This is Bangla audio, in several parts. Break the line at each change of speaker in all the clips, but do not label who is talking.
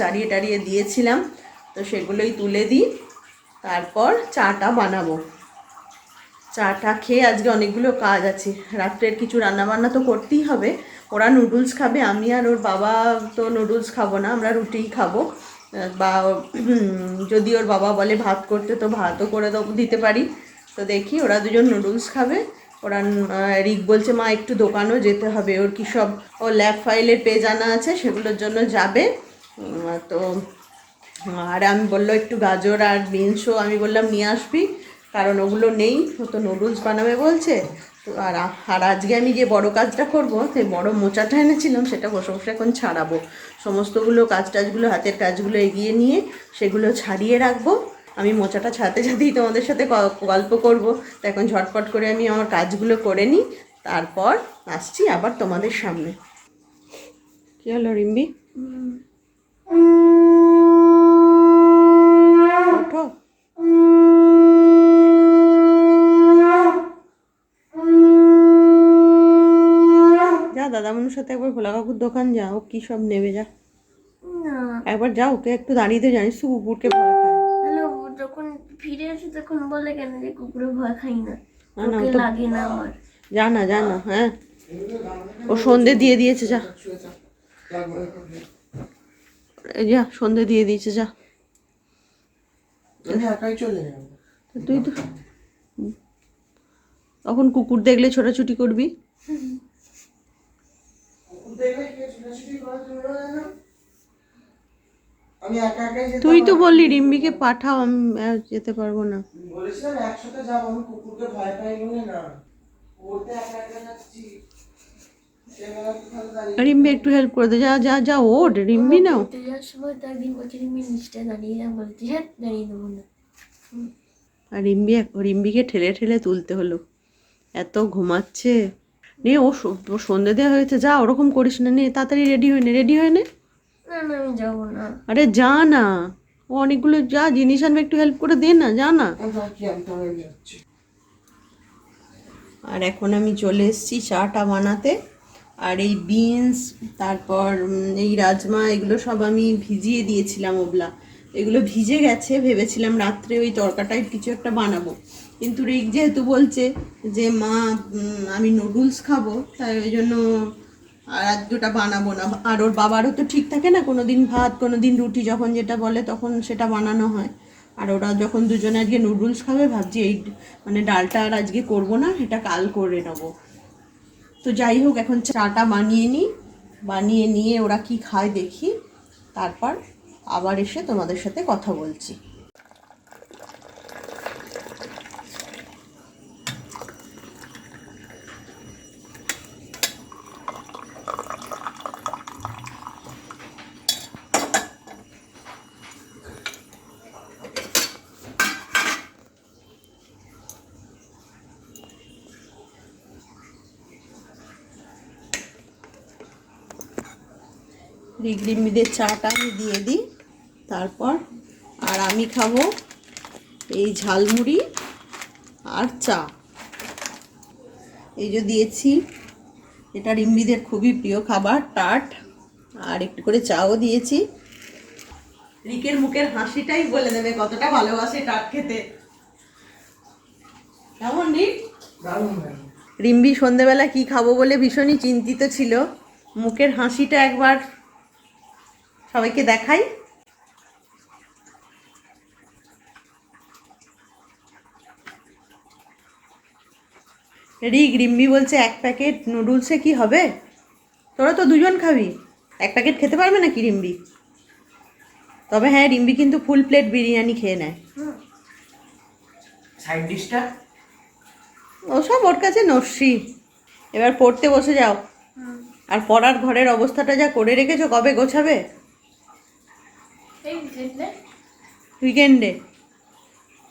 চাড়িয়ে টাড়িয়ে দিয়েছিলাম, তো সেগুলোই তুলে দিই, তারপর চাটা বানাবো। চাটা খেয়ে আজকে অনেকগুলো কাজ আছে, রাত্রের কিছু রান্নাবান্না তো করতেই হবে। ওরা নুডলস খাবে, আমি আর ওর বাবা তো নুডলস খাবো না, আমরা রুটিই খাবো। বা যদি ওর বাবা বলে ভাত করতে তো ভাতও করে দিতে পারি। তো দেখি, ওরা দুজন নুডলস খাবে। ওরা রিক বলছে মা একটু দোকানও যেতে হবে, ওর কী সব ও ল্যাব ফাইলের পেজ আনা আছে, সেগুলোর জন্য যাবে। তো আর আমি বললো একটু গাজর আর বিনসও আমি বললাম নিয়ে আসবি, কারণ ওগুলো নেই, ও তো নুডলস বানাবে বলছে। তো আর আজকে আমি যে বড় কাজটা করব, সেই বড় মোচাটা এনেছিলাম, সেটা বসে বসে এখন ছাড়াবো। সমস্তগুলো টাজগুলো, হাতের কাজগুলো এগিয়ে নিয়ে সেগুলো ছাড়িয়ে রাখবো। আমি মোচাটা ছাড়তে ছাড়তেই তোমাদের সাথে গল্প করব। তো এখন ঝটপট করে আমি আমার কাজগুলো করে নিই, তারপর আসছি আবার তোমাদের সামনে। কী হলো রিম্বি? ওঠো। যা দাদামনুর সাথে একবার ভোলা কাকুর দোকান যা, ও কি সব নেবে, যা একবার যাও। ওকে একটু দাঁড়িয়ে জানিস তো কুকুরকে ভয় খায়।
হ্যালো, যখন ফিরে আসে তখন বলে কেন যে কুকুরে ভয় খাই না, ওকে লাগে না আমার।
যা না, যা না। হ্যাঁ, ও সন্ধে দিয়ে দিয়েছে, যা যা, সন্ধে দিয়ে দিয়েছে, যা। তুই তো তখন কুকুর দেখলে ছোটাছুটি করবি। তুই তো বললি রিম্বিকে পাঠাও, আমি যেতে পারবো না। বলেছিলাম একসাথে যাবো, আমি কুকুরকে ভয় পাই বলে না, ওরতে একা একা যাচ্ছি। রিম্বি একটু হেল্প করে দে, যা যা যা, ওঠ রিম্বি। নাও
যাওয়ার সময় তো একদিন বলছি রিম্বি নিচটা দাঁড়িয়ে যা, বলছি হ্যাঁ দাঁড়িয়ে দেবো না।
আর রিম্বিকে ঠেলে ঠেলে তুলতে হলো, এত ঘুমাচ্ছে। নে, ও সন্ধে দেওয়া হয়েছে, যা ওরকম করিস না, নে তাড়াতাড়ি রেডি হয়ে নে, রেডি হয়ে নে।
না না, আমি যাবো না।
আরে যা না, ও অনেকগুলো যা জিনিস আনবে, একটু হেল্প করে দে না, যা না। আর এখন আমি চলে এসেছি চাটা বানাতে। আর এই বিনস, তারপর এই রাজমা, এগুলো সব আমি ভিজিয়ে দিয়েছিলাম, ওগুলা এগুলো ভিজে গেছে। ভেবেছিলাম রাত্রে ওই তরকাটাই কিছু একটা বানাবো, কিন্তু রিক যেহেতু বলছে যে মা আমি নুডলস খাবো, তাই ওই জন্য আর আজ দুটা বানাবো না। আর ওর বাবারও তো ঠিক থাকে না, কোনো দিন ভাত কোনো দিন রুটি, যখন যেটা বলে তখন সেটা বানানো হয়। আর ওরা যখন দুজনে আজকে নুডলস খাবে, ভাবছি এই মানে ডালটা আর আজকে করবো না, এটা কাল করে নেবো। তো যাই হোক, এখন চাটা বানিয়ে নিই, বানিয়ে নিয়ে ওরা কি খায় দেখি, তারপর আবার এসে তোমাদের সাথে কথা বলছি। রিমিদের চাটা আমি দিয়ে দিই, তারপর আর আমি খাবো এই ঝালমুড়ি আর চা। এই যে দিয়েছি, এটা রিম্বিদের খুবই প্রিয় খাবার, টাট, আর একটু করে চাও দিয়েছি। রিকের মুখের হাসিটাই বলে দেবে কতটা ভালোবাসে টাট খেতে। কেমন রিক? রিম্বি সন্ধেবেলা কি খাবো বলে ভীষণই চিন্তিত ছিল, মুখের হাসিটা একবার সবাইকে দেখাই। রিম্বি বলছে এক প্যাকেট নুডলসে কি হবে, তোরা তো দুজন খাবি, এক প্যাকেট খেতে পারবে নাকি রিম্বি? তবে হ্যাঁ, রিম্বি কিন্তু ফুল প্লেট বিরিয়ানি খেয়ে নেয়। সাইড ডিশটা ওসব ওর কাছে নস্যি। এবার পড়তে বসে যাও। আর পড়ার ঘরের অবস্থাটা যা করে রেখেছো, কবে গোছাবে?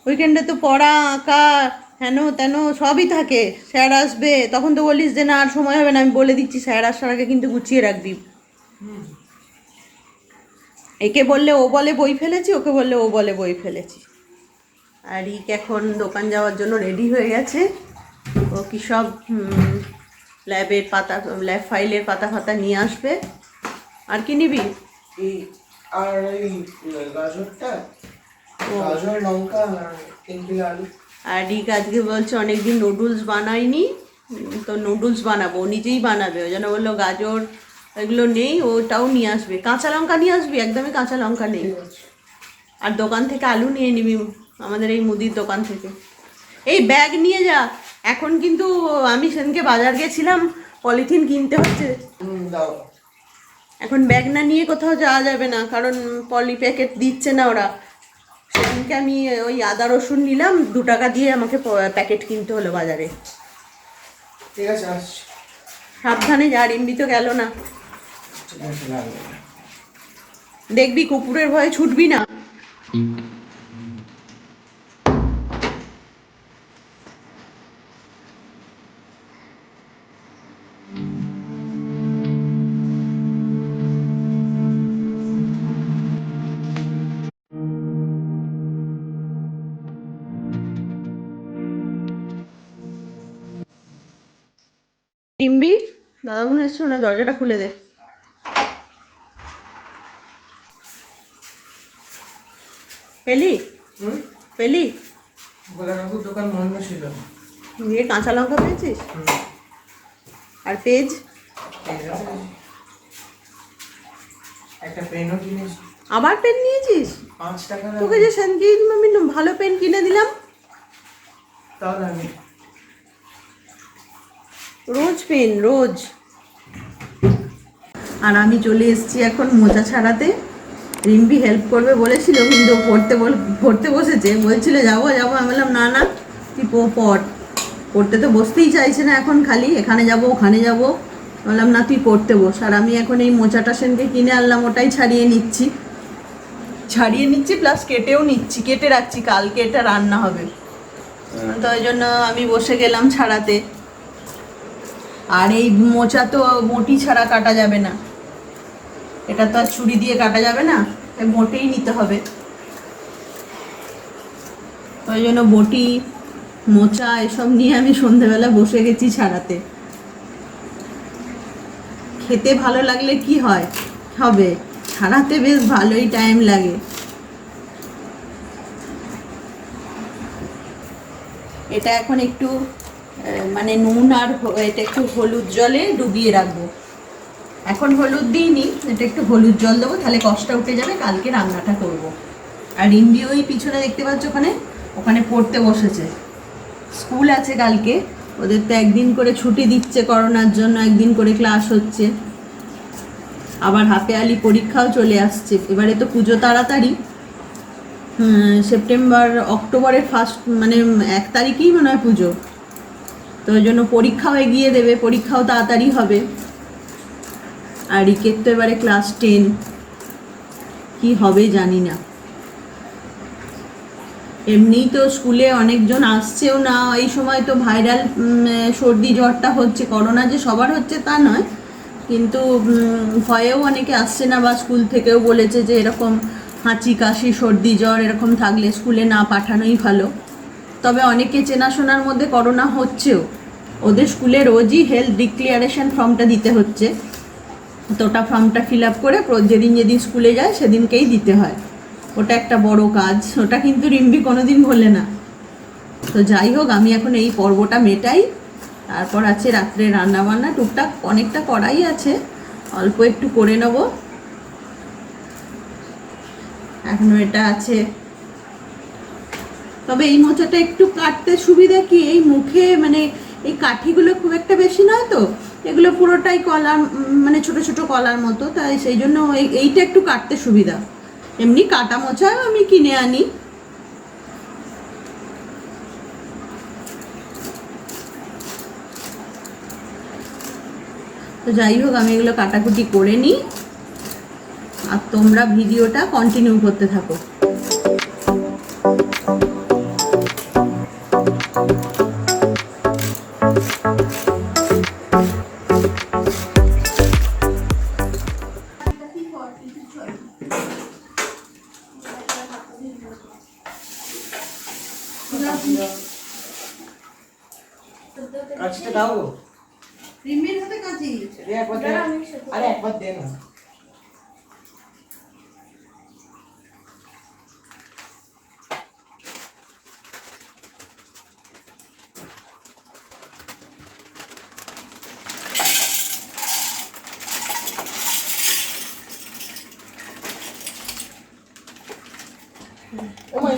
উইকেন্ডে তো পড়া, আঁকা, হেন তেন সবই থাকে। স্যার আসবে, তখন তো বলিস যে না আর সময় হবে না। আমি বলে দিচ্ছি, স্যার আসার আগে কিন্তু গুছিয়ে রাখবি। একে বললে ও বলে বই ফেলেছি, ওকে বললে ও বলে বই ফেলেছি। আর রিক এখন দোকান যাওয়ার জন্য রেডি হয়ে গেছে। ও কি সব ল্যাব ফাইলের পাতা ফাতা নিয়ে আসবে। আর কি নিবি?
আর এই গাজরটা, গাজর, লঙ্কা আর 3 কিলো আলু।
আর রিক আজকে বলছে অনেকদিন নুডলস বানাইনি, তো নুডলস বানাবো, ও নিজেই বানাবে। ওই জন্য বললো গাজর এগুলো নেই, ওটাও নিয়ে আসবে। কাঁচা লঙ্কা নিয়ে আসবি, একদমই কাঁচা লঙ্কা নেই।
ঠিক আছে।
আর দোকান থেকে আলু নিয়ে নিবি, আমাদের এই মুদির দোকান থেকে। এই ব্যাগ নিয়ে যা, এখন কিন্তু আমি সেদিনকে বাজার গেছিলাম, পলিথিন কিনতে হচ্ছে।
দাও।
এখন ব্যাগ না নিয়ে কোথাও যাওয়া যাবে না, কারণ পলি প্যাকেট দিচ্ছে না ওরা। সেদিনকে আমি ওই আদা রসুন নিলাম 2 টাকা দিয়ে, আমাকে প্যাকেট কিনতে হলো বাজারে।
ঠিক আছে, আসছি।
সাবধানে যা, রিম্বি তো গেল না।
ঠিক আছে, লাগবে না।
দেখবি কুকুরের ভয়ে ছুটবি না। রিম্বি, দাদা মনে এসছো না, দরজাটা খুলে দে। পেলি
হুম?
পেলি
গোলা কাকুর দোকান বন্ধ ছিল।
দিয়ে কাঁচা লঙ্কা পেয়েছিস? আর পেজ?
এই আছে। একটা পেনও কিনেছি।
আবার পেন নিয়েছিস?
5 টাকা দাম।
তোকে যে সেদিনকে আমি ভালো পেন কিনে দিলাম।
তাও লাগে।
রোজ পেন, রোজ। আর আমি চলে এসেছি এখন মোজা ছাড়াতে। রিম্পি হেল্প করবে বলেছিল, কিন্তু পড়তে বসেছে, বলছিল যাবো যাবো। আমি বললাম না না, তুই পড়তে তো বসতেই চাইছে না এখন, খালি এখানে যাব ওখানে যাব। বললাম না, তুই পড়তে বস। আর আমি এখন এই মোচাটা সেনকে কিনে আনলাম, ওটাই ছাড়িয়ে নিচ্ছি প্লাস কেটেও নিচ্ছি, কেটে রাখছি, কালকে এটা রান্না হবে। তো ওই জন্য আমি বসে গেলাম ছাড়াতে। আর এই মোচা তো বটি ছাড়া কাটা যাবে না, এটা তো আর ছুরি দিয়ে কাটা যাবে না, তাই বটেই নিতে হবে। ওই জন্য বটি মোচা এসব নিয়ে আমি সন্ধেবেলা বসে গেছি ছাড়াতে। খেতে ভালো লাগলে কি হয়, হবে, ছাড়াতে বেশ ভালোই টাইম লাগে। এটা এখন একটু মানে নুন আর এটা একটু হলুদ জলে ডুবিয়ে রাখবো। এখন হলুদ দিইনি, এটা একটু হলুদ জল দেবো, তাহলে কষ্টটা উঠে যাবে, কালকে রান্নাটা করব। আর রিম্বি ওই পিছনে দেখতে পাচ্ছ ওখানে পড়তে বসেছে। স্কুল আছে কালকে, ওদের তো একদিন করে ছুটি দিচ্ছে করোনার জন্য, একদিন করে ক্লাস হচ্ছে। আবার হাফে আলি পরীক্ষাও চলে আসছে। এবারে তো পুজো তাড়াতাড়ি, অক্টোবরের ফার্স্ট মানে 1 তারিখেই মনে হয় পুজো। তো ওই জন্য পরীক্ষাও এগিয়ে দেবে, পরীক্ষাও তাড়াতাড়ি হবে। আর রিকের তো এবারে ক্লাস 10, কি হবে জানি না। এমনিই তো স্কুলে অনেকজন আসছেও না, এই সময় তো ভাইরাল সর্দি জ্বরটা হচ্ছে। করোনা যে সবার হচ্ছে তা নয়, কিন্তু ভয়েও অনেকে আসছে না, বা স্কুল থেকেও বলেছে যে এরকম হাঁচি কাশি সর্দি জ্বর এরকম থাকলে স্কুলে না পাঠানোই ভালো। তবে অনেকে চেনাশোনার মধ্যে করোনা হচ্ছেও, ওদের স্কুলে রোজই হেলথ ডিক্লিয়ারেশন ফর্মটা দিতে হচ্ছে। তো ওটা ফর্মটা ফিল আপ করে যেদিন স্কুলে যায় সেদিনকেই দিতে হয়। ওটা একটা বড় কাজ, ওটা কিন্তু রিম্বি কোনোদিন ভোলে না। তো যাই হোক, আমি এখন এই পর্বটা মেটাই, তারপর আছে রাত্রে রান্না বান্না টুকটাক, অনেকটা করাই আছে, অল্প একটু করে নেব। এখনো এটা আছে। তবে এই মোচাটা একটু কাটতে সুবিধা কি, এই মুখে মানে এই কাঠিগুলো খুব একটা বেশি নয় তো, এগুলো পুরোটাই কলার মানে ছোট ছোট কলার মতো, তাই সেই জন্য এইটা একটু কাটতে সুবিধা। এমনি কাটা মোচাও আমি কিনে আনি। তো যাই হোক, আমি এগুলো কাটাকুটি করে নিই, আর তোমরা ভিডিওটা কন্টিনিউ করতে থাকো।
কাঁচিটা দাও গো।
রিম্বির হাতে কাঁচি।
একবার দে। আরে একবার দে না।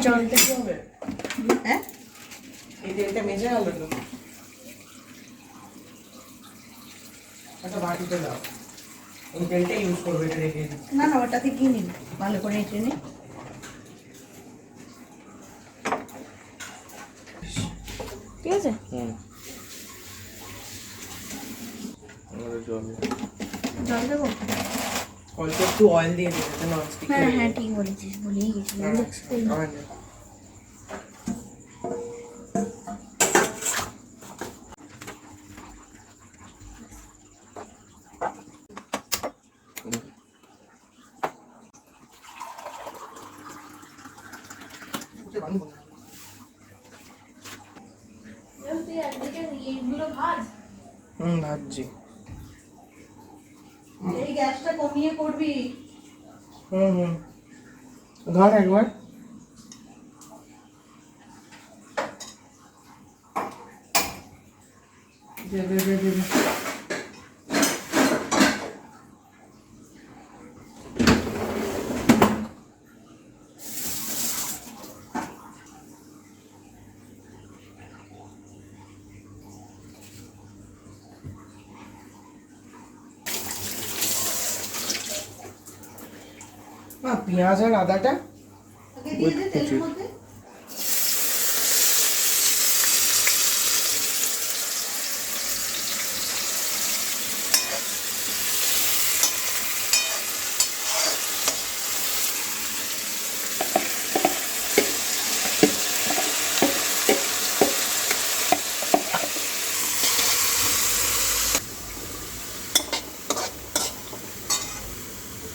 জলটা
হ্যাঁ
এই তেলটা মেজে গেল তো একটা বাটিতে দাও এই তেলটা ইউজ করবে এটা রেখে দিই
না না ওটাতে কি নিন ভালো করে এঁটে নি
ঠিক আছে জল দেবো
অল্প একটু অয়েল দিয়ে দিতে ননস্টিক
হ্যাঁ হ্যাঁ ঠিক বলেছিস ভুলেই গেছিলাম
ভাবছি
এই গ্যাসটা কমিয়ে করবি
ধর একবার দে দে দে দে দে। পেঁয়াজ আর আদাটা
আগে দিয়ে দে তেলের মধ্যে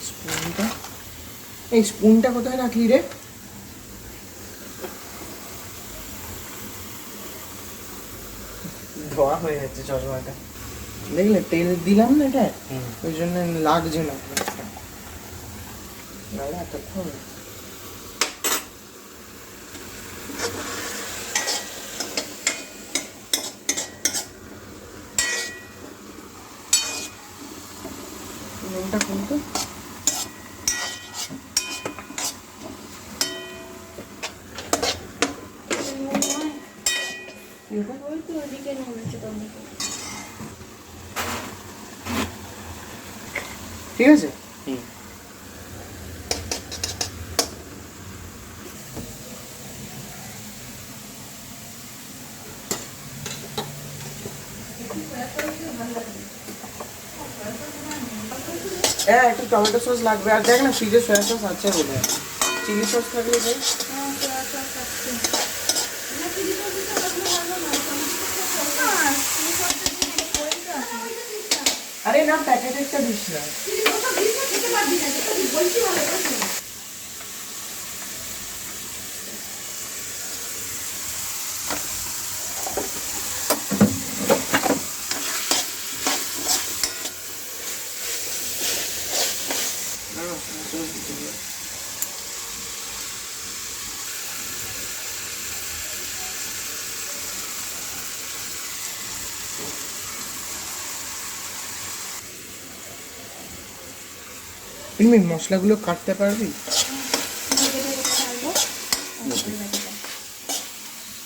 স্পুনটা এই স্পুনটা কোথায় রাখলি রে ধোয়া হয়ে যাচ্ছে চশমাটা দেখলে তেল দিলাম না এটা ওই জন্য লাগছে না নাহলে এতক্ষণ নুনটা কিন্তু
ওই তো ওদিকে নুন আছে তোর দিকে
ঠিক আছে হ্যাঁ একটু টমেটো সস লাগবে আর দেখ না ফ্রিজে সয়া সস আছে বলে চিলি সস থাকলে দেখ আরে না প্যাকেটেরটা দিস না তুমি মশলাগুলো কাটতে পারবি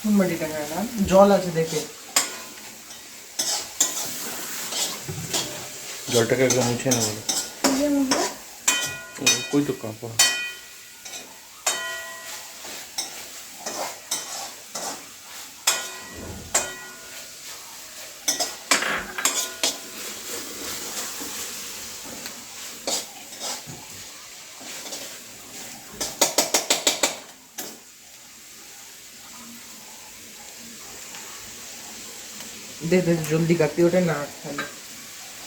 কোন বাটিটা না জল আছে দেখে
জলটাকে একদম মুছে না বলো কই তো কাপড়
দে দে জলদি কাটতে ওটা না খালি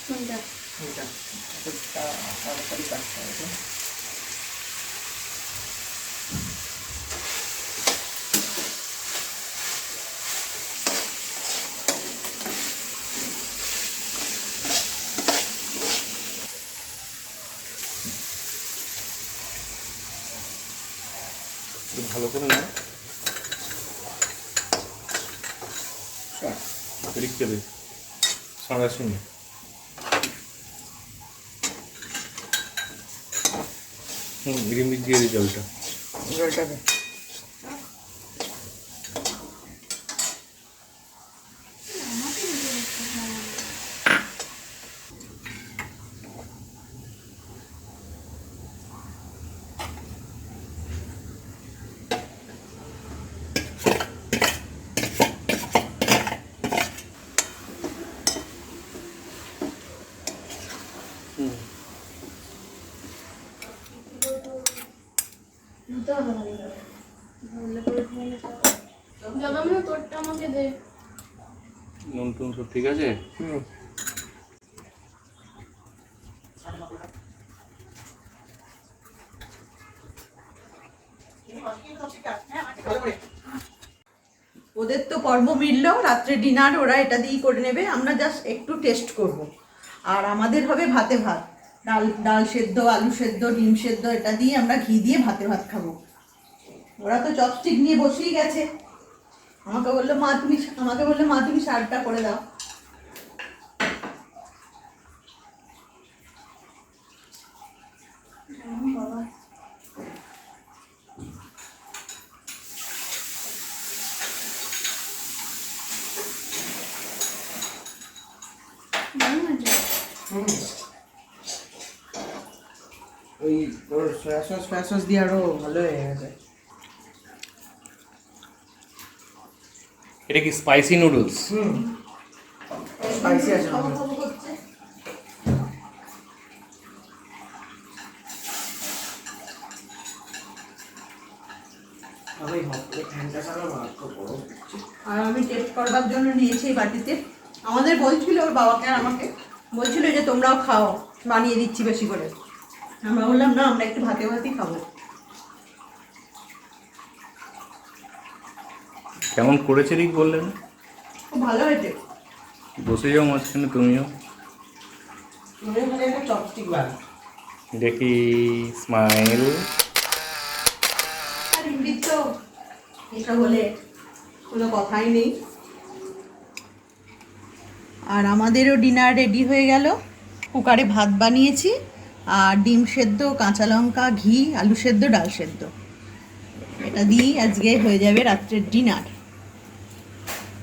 কোনটা
এটা তাড়াতাড়ি কাটতে হবে
ভালো করে না লিখতে দে সারা শুনে রিমিট দিয়ে দে জলটা
জলটাকে
তোরটা আমাকে দে।
নুন টুন সব ঠিক আছে?
হুম।
ওদের তো পর্ব মিলল, রাত্রে ডিনার ওরা এটা দিয়েই করে নেবে, আমরা জাস্ট একটু টেস্ট করব। আর আমাদের হবে ভাতে ভাত, ডাল ডাল সেদ্ধ, আলু সেদ্ধ, ডিম সেদ্ধ, এটা দিয়ে আমরা ঘি দিয়ে ভাতে ভাত খাবো। ওরা তো চপস্টিক নিয়ে বসেই গেছে। আমাকে বললো মা তুমি শার্টটা করে দাও।
দারুণ আছে।
হুম। ওই তোর সয়া সস দিয়ে আরো ভালো হয়ে গেছে।
এটা কি স্পাইসি নুডলস?
হুম। স্পাইসি আছে
খাবো
না?
খাবো করছে।
আমি ভাবতে ফ্যানটা চালা মাত্র বড়।
আর আমি টেস্ট করবার জন্য নিয়েছি এই বাটিতে। আমাদের বলছিল ওর বাবাকে আর আমাকে, বলছিল যে তোমরাও খাও, বানিয়ে দিচ্ছি বেশি করে। আমরা বললাম না, আমরা একটু ভাতে ভাতই খাবো।
কেমন করেছে রিক বললেন?
খুব ভালো হয়েছে।
বসে যাও মাঝখানে তুমিও।
মনে হয় একটা চপস্টিক বান।
দেখি, স্মাইল।
আর ইমরিত তো এটা বলে কোনো কথাই নেই। আর আমাদেরও ডিনার রেডি হয়ে গেল। কুকারে ভাত বানিয়েছি, আর ডিম সেদ্ধ, কাঁচা লঙ্কা, ঘি, আলু সেদ্ধ, ডাল সেদ্ধ, এটা দিয়েই আজকে হয়ে যাবে রাত্রের ডিনার।